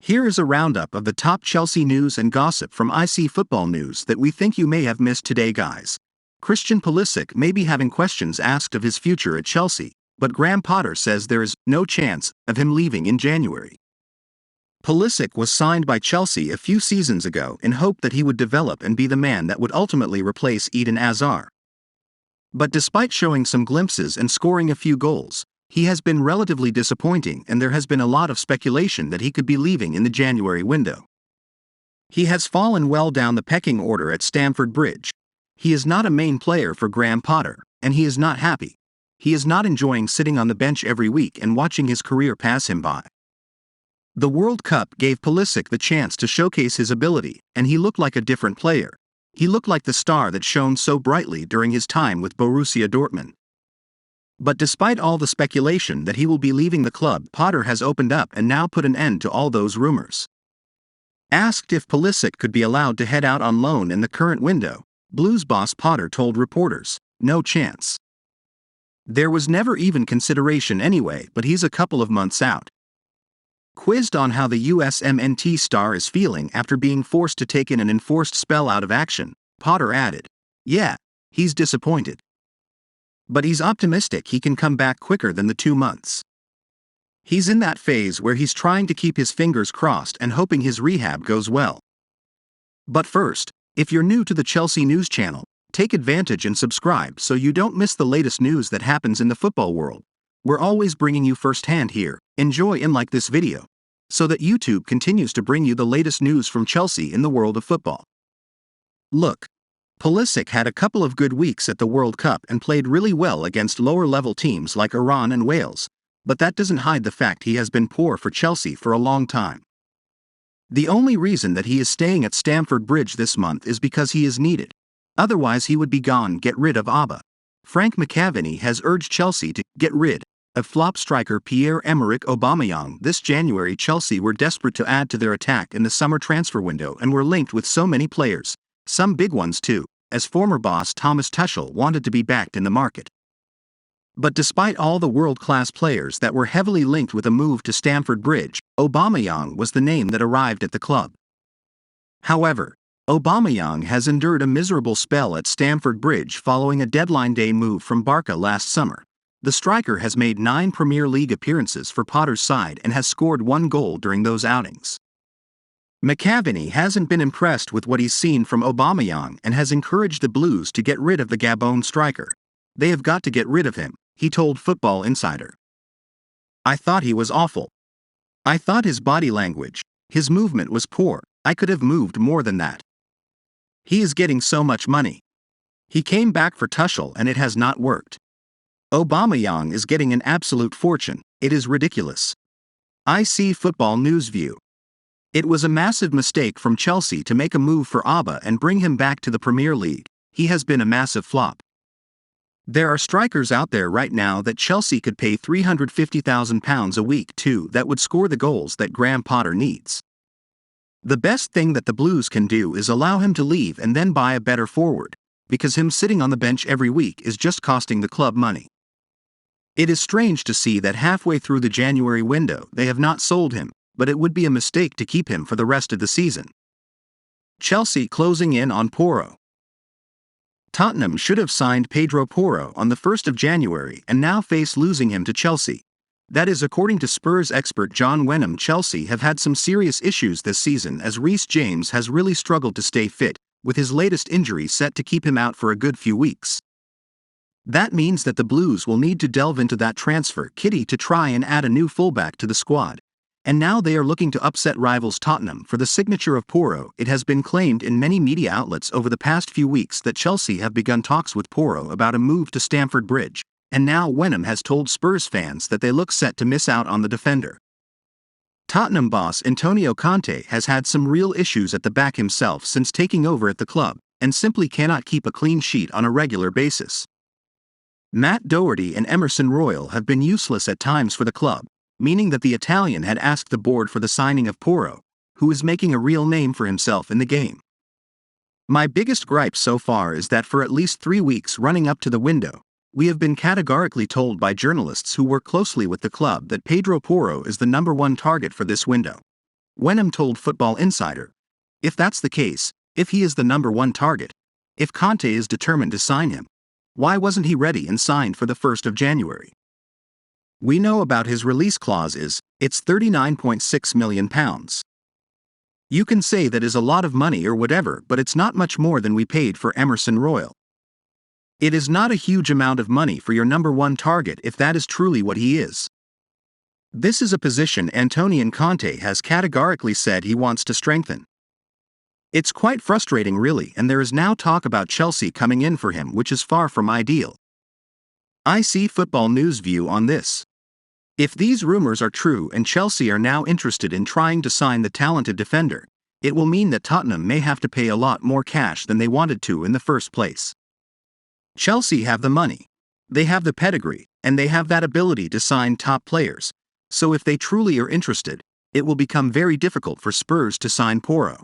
Here is a roundup of the top Chelsea news and gossip from IC Football News that we think you may have missed today, guys. Christian Pulisic may be having questions asked of his future at Chelsea, but Graham Potter says there is no chance of him leaving in January. Pulisic was signed by Chelsea a few seasons ago in hope that he would develop and be the man that would ultimately replace Eden Hazard. But despite showing some glimpses and scoring a few goals, he has been relatively disappointing, and there has been a lot of speculation that he could be leaving in the January window. He has fallen well down the pecking order at Stamford Bridge. He is not a main player for Graham Potter, and he is not happy. He is not enjoying sitting on the bench every week and watching his career pass him by. The World Cup gave Pulisic the chance to showcase his ability, and he looked like a different player. He looked like the star that shone so brightly during his time with Borussia Dortmund. But despite all the speculation that he will be leaving the club, Potter has opened up and now put an end to all those rumors. Asked if Pulisic could be allowed to head out on loan in the current window, Blues boss Potter told reporters, "No chance. There was never even consideration anyway, but he's a couple of months out." Quizzed on how the USMNT star is feeling after being forced to take in an enforced spell out of action, Potter added, "Yeah, he's disappointed. But he's optimistic he can come back quicker than the 2 months. He's in that phase where he's trying to keep his fingers crossed and hoping his rehab goes well." But first, if you're new to the Chelsea News channel, take advantage and subscribe so you don't miss the latest news that happens in the football world. We're always bringing you firsthand here. Enjoy and like this video, so that YouTube continues to bring you the latest news from Chelsea in the world of football. Look, Pulisic had a couple of good weeks at the World Cup and played really well against lower-level teams like Iran and Wales, but that doesn't hide the fact he has been poor for Chelsea for a long time. The only reason that he is staying at Stamford Bridge this month is because he is needed. Otherwise he would be gone. Get rid of Auba. Frank McAvenny has urged Chelsea to get rid of flop striker Pierre-Emerick Aubameyang. This January Chelsea were desperate to add to their attack in the summer transfer window and were linked with so many players, some big ones too, as former boss Thomas Tuchel wanted to be backed in the market. But despite all the world-class players that were heavily linked with a move to Stamford Bridge, Aubameyang was the name that arrived at the club. However, Aubameyang has endured a miserable spell at Stamford Bridge following a deadline day move from Barca last summer. The striker has made 9 Premier League appearances for Potter's side and has scored 1 goal during those outings. McAvenny hasn't been impressed with what he's seen from Aubameyang and has encouraged the Blues to get rid of the Gabon striker. "They have got to get rid of him," he told Football Insider. "I thought he was awful. I thought his body language, his movement was poor. I could have moved more than that. He is getting so much money. He came back for Tuchel and it has not worked. Aubameyang is getting an absolute fortune. It is ridiculous." IC Football News View. It was a massive mistake from Chelsea to make a move for Auba and bring him back to the Premier League. He has been a massive flop. There are strikers out there right now that Chelsea could pay £350,000 a week to that would score the goals that Graham Potter needs. The best thing that the Blues can do is allow him to leave and then buy a better forward, because him sitting on the bench every week is just costing the club money. It is strange to see that halfway through the January window they have not sold him, but it would be a mistake to keep him for the rest of the season. Chelsea closing in on Pedro. Tottenham should have signed Pedro on the 1st of January and now face losing him to Chelsea. That is according to Spurs expert John Wenham. Chelsea have had some serious issues this season as Reece James has really struggled to stay fit, with his latest injury set to keep him out for a good few weeks. That means that the Blues will need to delve into that transfer kitty to try and add a new fullback to the squad. And now they are looking to upset rivals Tottenham for the signature of Pedro. It has been claimed in many media outlets over the past few weeks that Chelsea have begun talks with Pedro about a move to Stamford Bridge, and now Wenham has told Spurs fans that they look set to miss out on the defender. Tottenham boss Antonio Conte has had some real issues at the back himself since taking over at the club, and simply cannot keep a clean sheet on a regular basis. Matt Doherty and Emerson Royal have been useless at times for the club, meaning that the Italian had asked the board for the signing of Pedro, who is making a real name for himself in the game. "My biggest gripe so far is that for at least 3 weeks running up to the window, we have been categorically told by journalists who work closely with the club that Pedro is the #1 target for this window. Wenham told Football Insider. If that's the case, if he is the number one target, if Conte is determined to sign him, why wasn't he ready and signed for the 1st of January? We know about his release clause it's £39.6 million. You can say that is a lot of money or whatever, but it's not much more than we paid for Emerson Royal. It is not a huge amount of money for your number one target if that is truly what he is. This is a position Antonio Conte has categorically said he wants to strengthen. It's quite frustrating really, and there is now talk about Chelsea coming in for him, which is far from ideal. IC Football News view on this. If these rumors are true and Chelsea are now interested in trying to sign the talented defender, it will mean that Tottenham may have to pay a lot more cash than they wanted to in the first place. Chelsea have the money, they have the pedigree, and they have that ability to sign top players, so if they truly are interested, it will become very difficult for Spurs to sign Pedro.